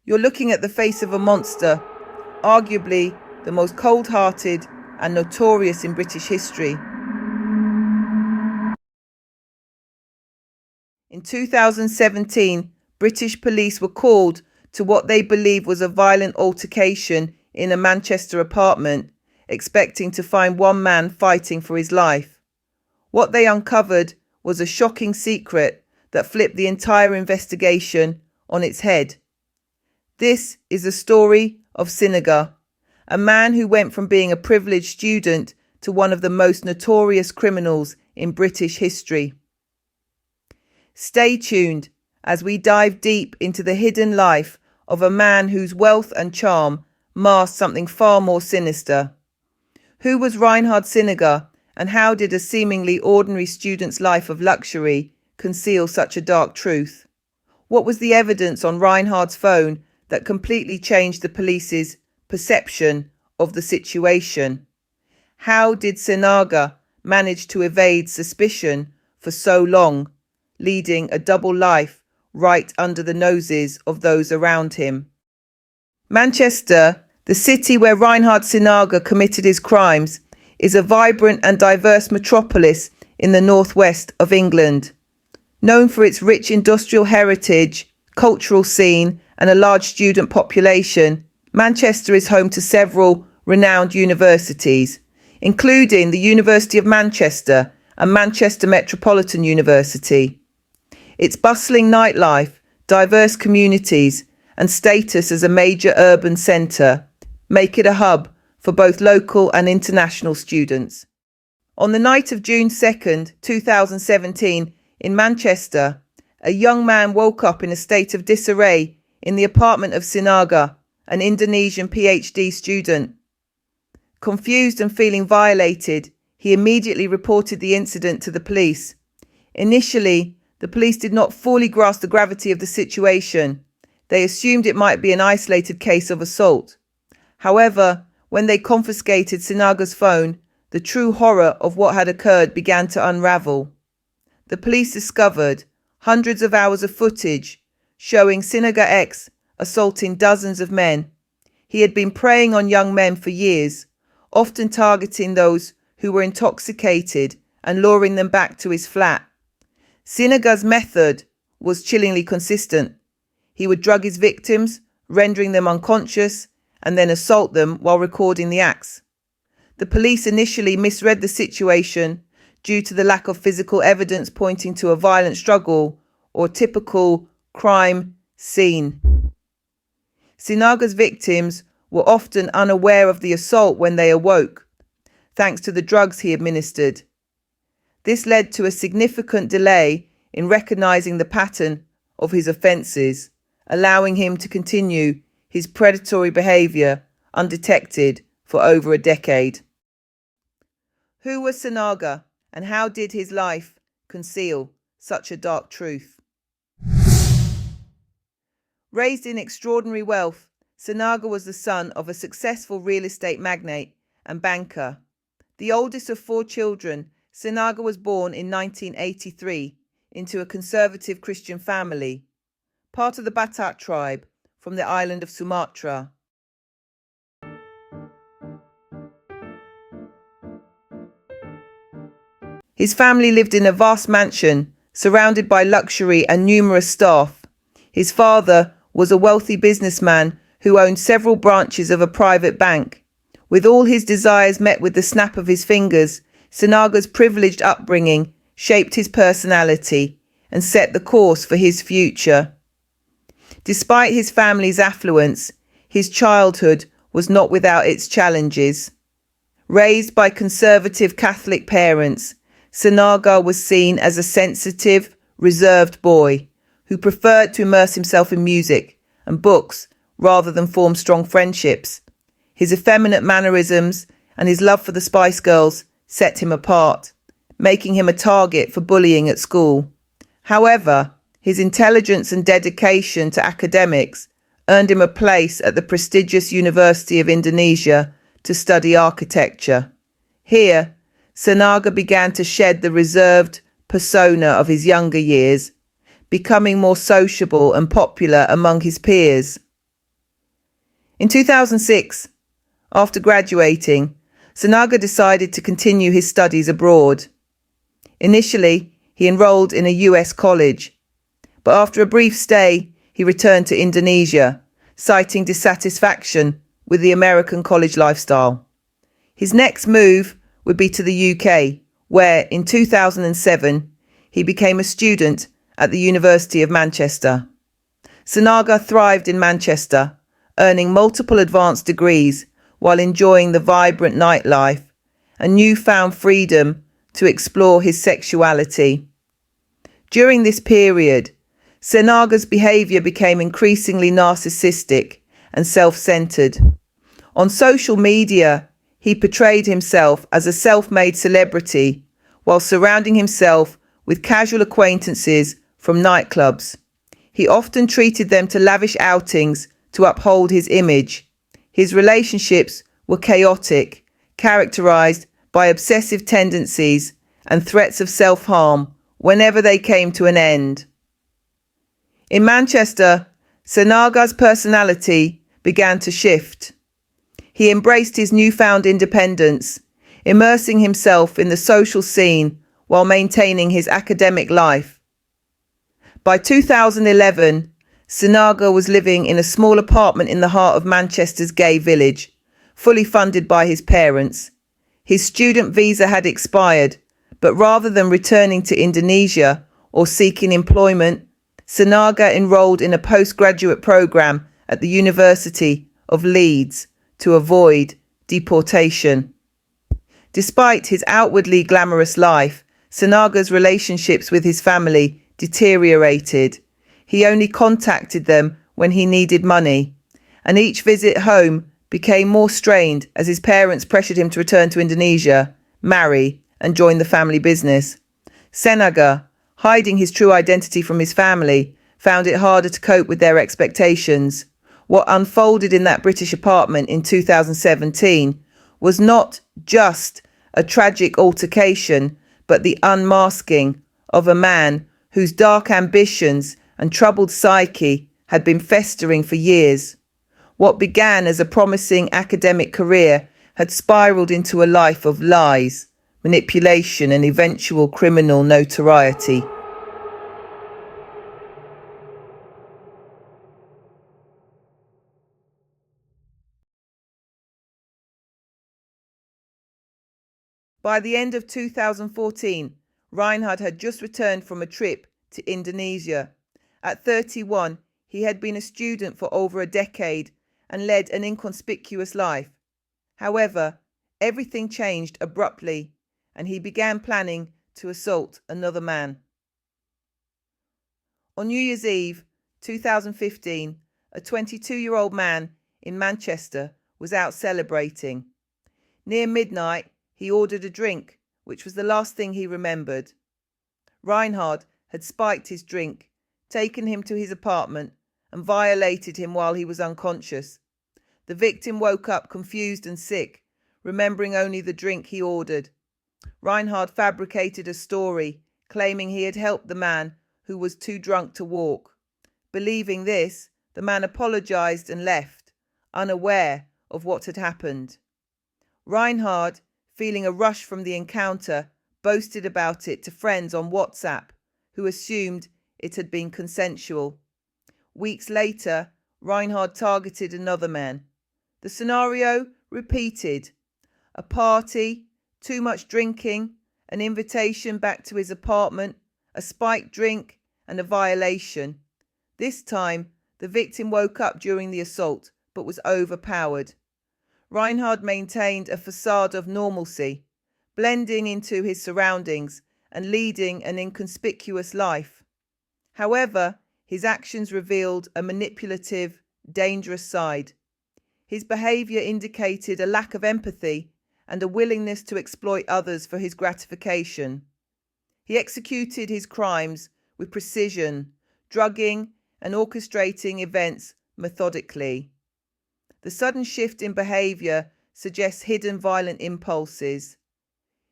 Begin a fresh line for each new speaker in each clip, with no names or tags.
You're looking at the face of a monster, arguably the most cold-hearted and notorious in British history. In 2017, British police were called to what they believe was a violent altercation in a Manchester apartment, expecting to find one man fighting for his life. What they uncovered was a shocking secret that flipped the entire investigation on its head. This is the story of Sinaga, a man who went from being a privileged student to one of the most notorious criminals in British history. Stay tuned as we dive deep into the hidden life of a man whose wealth and charm masked something far more sinister. Who was Reynhard Sinaga, and how did a seemingly ordinary student's life of luxury conceal such a dark truth? What was the evidence on Reynhard's phone that completely changed the police's perception of the situation? How did Sinaga manage to evade suspicion for so long, leading a double life right under the noses of those around him? Manchester, the city where Reynhard Sinaga committed his crimes, is a vibrant and diverse metropolis in the northwest of England. Known for its rich industrial heritage, cultural scene, and a large student population, Manchester is home to several renowned universities, including the University of Manchester and Manchester Metropolitan University. Its bustling nightlife, diverse communities, and status as a major urban centre make it a hub for both local and international students. On the night of June 2nd, 2017, in Manchester, a young man woke up in a state of disarray in the apartment of Sinaga, an Indonesian PhD student. Confused and feeling violated, he immediately reported the incident to the police. Initially, the police did not fully grasp the gravity of the situation. They assumed it might be an isolated case of assault. However, when they confiscated Sinaga's phone, the true horror of what had occurred began to unravel. The police discovered hundreds of hours of footage showing Sinaga X assaulting dozens of men. He had been preying on young men for years, often targeting those who were intoxicated and luring them back to his flat. Sinaga's method was chillingly consistent. He would drug his victims, rendering them unconscious, and then assault them while recording the acts. The police initially misread the situation due to the lack of physical evidence pointing to a violent struggle or typical crime scene. Sinaga's victims were often unaware of the assault when they awoke, thanks to the drugs he administered. This led to a significant delay in recognizing the pattern of his offences, allowing him to continue his predatory behaviour undetected for over a decade. Who was Sinaga, and how did his life conceal such a dark truth? Raised in extraordinary wealth, Sinaga was the son of a successful real estate magnate and banker. The oldest of 4 children, Sinaga was born in 1983 into a conservative Christian family, part of the Batak tribe from the island of Sumatra. His family lived in a vast mansion, surrounded by luxury and numerous staff. His father was a wealthy businessman who owned several branches of a private bank. With all his desires met with the snap of his fingers, Sinaga's privileged upbringing shaped his personality and set the course for his future. Despite his family's affluence, his childhood was not without its challenges. Raised by conservative Catholic parents, Sinaga was seen as a sensitive, reserved boy who preferred to immerse himself in music and books rather than form strong friendships. His effeminate mannerisms and his love for the Spice Girls set him apart, making him a target for bullying at school. However, his intelligence and dedication to academics earned him a place at the prestigious University of Indonesia to study architecture. Here, Sinaga began to shed the reserved persona of his younger years, becoming more sociable and popular among his peers. In 2006, after graduating, Sinaga decided to continue his studies abroad. Initially, he enrolled in a US college, but after a brief stay, he returned to Indonesia, citing dissatisfaction with the American college lifestyle. His next move would be to the UK, where in 2007 he became a student at the University of Manchester. Sinaga thrived in Manchester, earning multiple advanced degrees while enjoying the vibrant nightlife and newfound freedom to explore his sexuality. During this period, Sinaga's behaviour became increasingly narcissistic and self-centred. On social media, he portrayed himself as a self-made celebrity while surrounding himself with casual acquaintances from nightclubs. He often treated them to lavish outings to uphold his image. His relationships were chaotic, characterised by obsessive tendencies and threats of self-harm whenever they came to an end. In Manchester, Sinaga's personality began to shift. He embraced his newfound independence, immersing himself in the social scene while maintaining his academic life. By 2011, Sinaga was living in a small apartment in the heart of Manchester's gay village, fully funded by his parents. His student visa had expired, but rather than returning to Indonesia or seeking employment, Sinaga enrolled in a postgraduate program at the University of Leeds to avoid deportation. Despite his outwardly glamorous life, Sinaga's relationships with his family deteriorated. He only contacted them when he needed money, and each visit home became more strained as his parents pressured him to return to Indonesia, marry, and join the family business. Sinaga, hiding his true identity from his family, found it harder to cope with their expectations. What unfolded in that British apartment in 2017 was not just a tragic altercation, but the unmasking of a man whose dark ambitions and troubled psyche had been festering for years. What began as a promising academic career had spiraled into a life of lies, manipulation, and eventual criminal notoriety. By the end of 2014, Reynhard had just returned from a trip to Indonesia. At 31, he had been a student for over a decade and led an inconspicuous life. However, everything changed abruptly, and he began planning to assault another man. On New Year's Eve 2015, a 22-year-old man in Manchester was out celebrating. Near midnight, he ordered a drink, which was the last thing he remembered. Reynhard had spiked his drink, taken him to his apartment, and violated him while he was unconscious. The victim woke up confused and sick, remembering only the drink he ordered. Reynhard fabricated a story, claiming he had helped the man who was too drunk to walk. Believing this, the man apologized and left, unaware of what had happened. Reynhard, feeling a rush from the encounter, boasted about it to friends on WhatsApp, who assumed it had been consensual. Weeks later, Reynhard targeted another man. The scenario repeated. A party, too much drinking, an invitation back to his apartment, a spiked drink, and a violation. This time, the victim woke up during the assault, but was overpowered. Reynhard maintained a facade of normalcy, blending into his surroundings and leading an inconspicuous life. However, his actions revealed a manipulative, dangerous side. His behaviour indicated a lack of empathy and a willingness to exploit others for his gratification. He executed his crimes with precision, drugging and orchestrating events methodically. The sudden shift in behaviour suggests hidden violent impulses.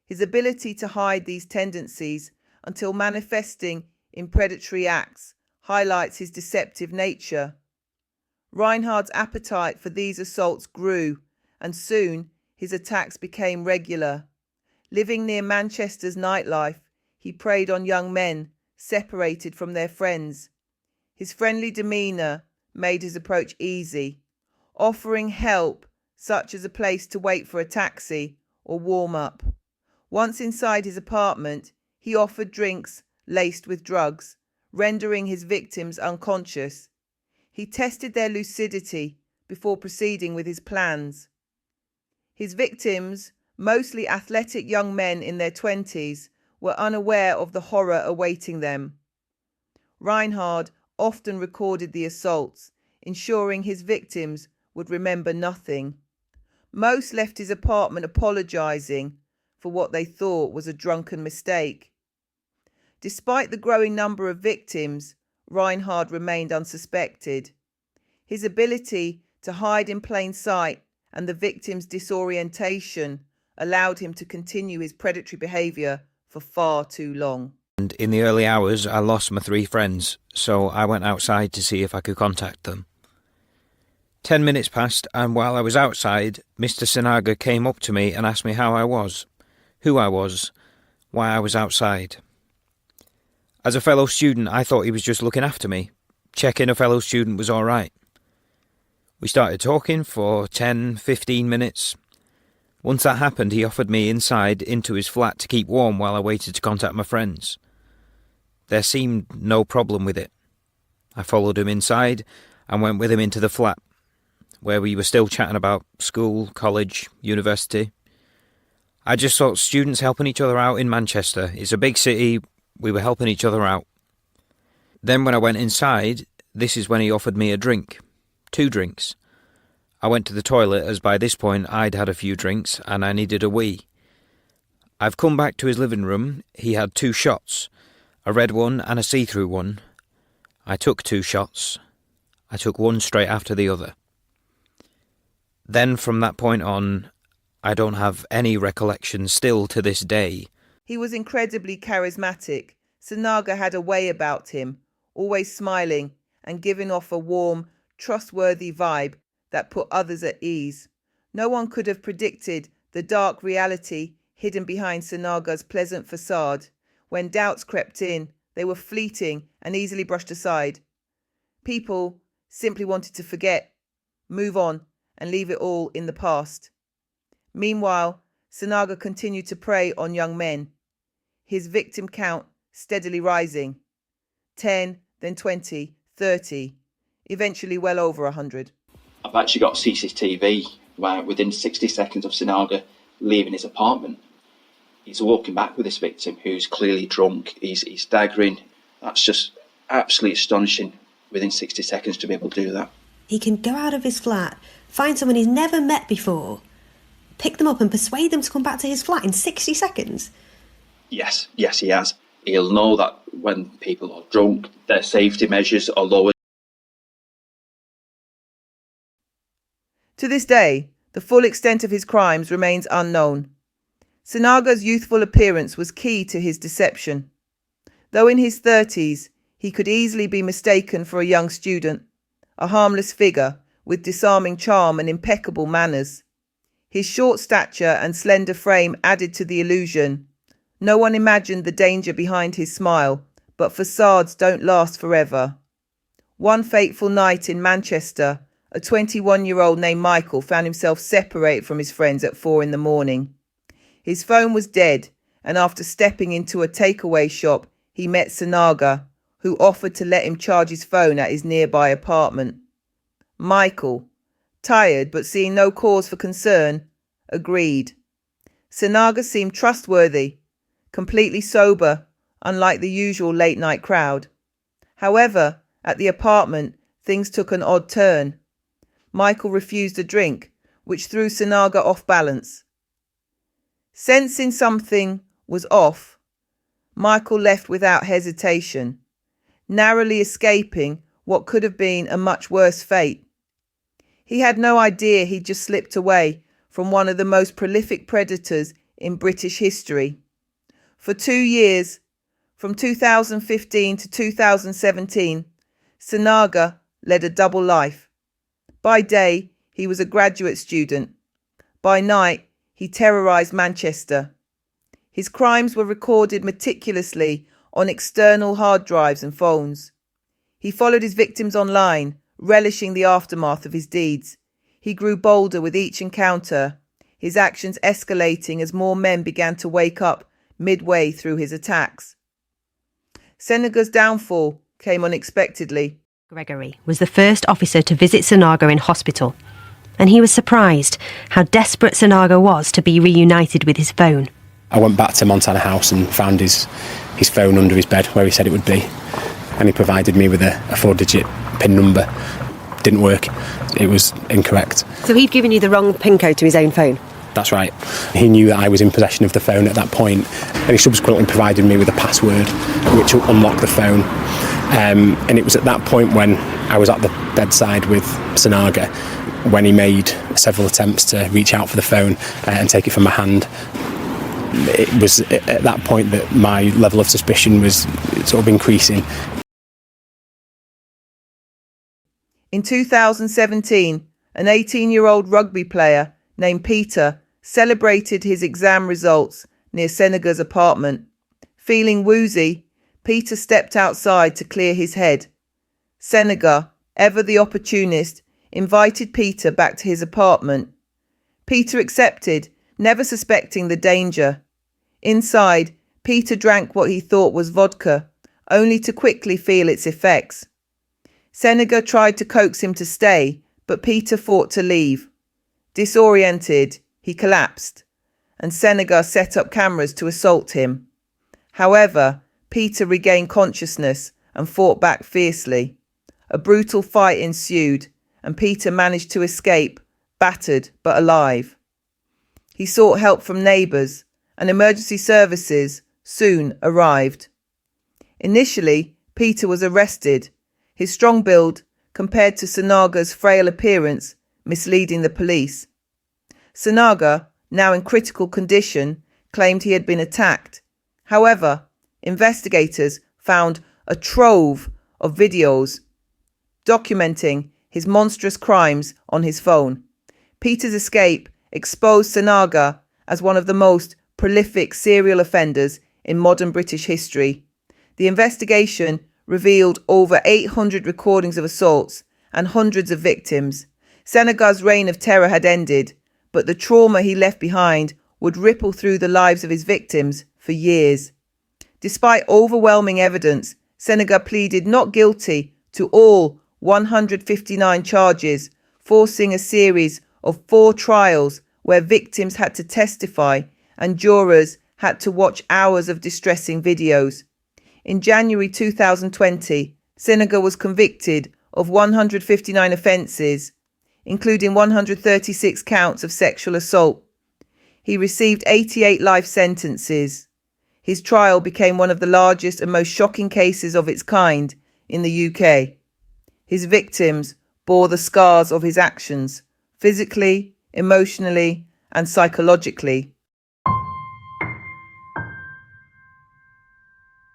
His ability to hide these tendencies until manifesting in predatory acts highlights his deceptive nature. Reinhard's appetite for these assaults grew, and soon his attacks became regular. Living near Manchester's nightlife, he preyed on young men separated from their friends. His friendly demeanour made his approach easy, offering help such as a place to wait for a taxi or warm up. Once inside his apartment, he offered drinks laced with drugs, rendering his victims unconscious. He tested their lucidity before proceeding with his plans. His victims, mostly athletic young men in their 20s, were unaware of the horror awaiting them. Reynhard often recorded the assaults, ensuring his victims would remember nothing. Most left his apartment apologizing for what they thought was a drunken mistake. Despite the growing number of victims, Reynhard remained unsuspected. His ability to hide in plain sight and the victim's disorientation allowed him to continue his predatory behaviour for far too long.
And in the early hours, I lost my 3 friends, so I went outside to see if I could contact them. 10 minutes passed, and while I was outside, Mr. Sinaga came up to me and asked me how I was, who I was, why I was outside. As a fellow student, I thought he was just looking after me, checking a fellow student was all right. We started talking for 10-15 minutes. Once that happened, he offered me inside into his flat to keep warm while I waited to contact my friends. There seemed no problem with it. I followed him inside and went with him into the flat, where we were still chatting about school, college, university. I just thought students helping each other out in Manchester. It's a big city. We were helping each other out. Then when I went inside, this is when he offered me a drink. 2 drinks. I went to the toilet as by this point I'd had a few drinks and I needed a wee. I've come back to his living room. He had 2 shots, a red one and a see-through one. I took 2 shots. I took one straight after the other. Then from that point on, I don't have any recollection still to this day.
He was incredibly charismatic. Sinaga had a way about him, always smiling and giving off a warm, trustworthy vibe that put others at ease. No one could have predicted the dark reality hidden behind Sinaga's pleasant facade. When doubts crept in, they were fleeting and easily brushed aside. People simply wanted to forget, move on, and leave it all in the past. Meanwhile, Sinaga continued to prey on young men, his victim count steadily rising. 10, then 20, 30, eventually well over 100.
I've actually got CCTV where within 60 seconds of Sinaga leaving his apartment, he's walking back with this victim who's clearly drunk, he's staggering. That's just absolutely astonishing within 60 seconds to be able to do that.
He can go out of his flat, find someone he's never met before, pick them up and persuade them to come back to his flat in 60 seconds?
Yes, he has. He'll know that when people are drunk, their safety measures are lowered.
To this day, the full extent of his crimes remains unknown. Sinaga's youthful appearance was key to his deception. Though in his 30s, he could easily be mistaken for a young student, a harmless figure with disarming charm and impeccable manners. His short stature and slender frame added to the illusion. No one imagined the danger behind his smile, but facades don't last forever. One fateful night in Manchester, a 21-year-old named Michael found himself separated from his friends at 4 a.m. His phone was dead, and after stepping into a takeaway shop, he met Sinaga, who offered to let him charge his phone at his nearby apartment. Michael, tired but seeing no cause for concern, agreed. Sinaga seemed trustworthy, completely sober, unlike the usual late-night crowd. However, at the apartment, things took an odd turn. Michael refused a drink, which threw Sinaga off balance. Sensing something was off, Michael left without hesitation, narrowly escaping what could have been a much worse fate. He had no idea he'd just slipped away from one of the most prolific predators in British history. For 2 years, from 2015 to 2017, Sinaga led a double life, By day, he was a graduate student. By night, he terrorised Manchester. His crimes were recorded meticulously on external hard drives and phones. He followed his victims online, relishing the aftermath of his deeds. He grew bolder with each encounter, his actions escalating as more men began to wake up midway through his attacks. Sinaga's downfall came unexpectedly.
Gregory was the first officer to visit Sinaga in hospital, and he was surprised how desperate Sinaga was to be reunited with his phone.
I went back to Montana House and found his phone under his bed where he said it would be, and he provided me with a 4-digit PIN number. Didn't work. It was incorrect.
So he'd given you the wrong PIN code to his own phone?
That's right. He knew that I was in possession of the phone at that point, and he subsequently provided me with a password which will unlock the phone. And it was at that point when I was at the bedside with Sinaga when he made several attempts to reach out for the phone and take it from my hand. It was at that point that my level of suspicion was sort of increasing.
In 2017, an 18-year-old rugby player named Peter celebrated his exam results near Sinaga's apartment. Feeling woozy, Peter stepped outside to clear his head. Sinaga, ever the opportunist, invited Peter back to his apartment. Peter accepted, never suspecting the danger. Inside, Peter drank what he thought was vodka, only to quickly feel its effects. Sinaga tried to coax him to stay, but Peter fought to leave. Disoriented, he collapsed, and Sinaga set up cameras to assault him. However, Peter regained consciousness and fought back fiercely. A brutal fight ensued, and Peter managed to escape, battered but alive. He sought help from neighbours, and emergency services soon arrived. Initially, Peter was arrested, his strong build compared to Sinaga's frail appearance misleading the police. Sinaga, now in critical condition, claimed he had been attacked. However, investigators found a trove of videos documenting his monstrous crimes on his phone. Peter's escape exposed Sinaga as one of the most prolific serial offenders in modern British history. The investigation revealed over 800 recordings of assaults and hundreds of victims. Sinaga's reign of terror had ended, but the trauma he left behind would ripple through the lives of his victims for years. Despite overwhelming evidence, Sinaga pleaded not guilty to all 159 charges, forcing a series of 4 trials where victims had to testify and jurors had to watch hours of distressing videos. In January 2020, Sinaga was convicted of 159 offences, including 136 counts of sexual assault. He received 88 life sentences. His trial became one of the largest and most shocking cases of its kind in the UK. His victims bore the scars of his actions, physically, emotionally, and psychologically.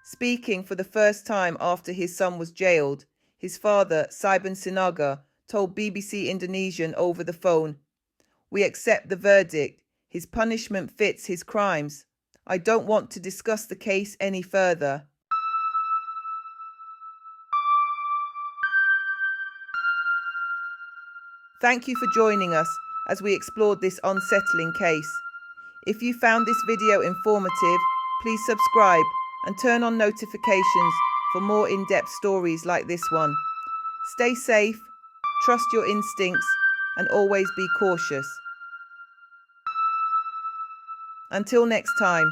Speaking for the first time after his son was jailed, his father, Saibin Sinaga, told BBC Indonesian over the phone, "We accept the verdict. His punishment fits his crimes. I don't want to discuss the case any further." Thank you for joining us as we explored this unsettling case. If you found this video informative, please subscribe and turn on notifications for more in-depth stories like this one. Stay safe, trust your instincts, and always be cautious. Until next time.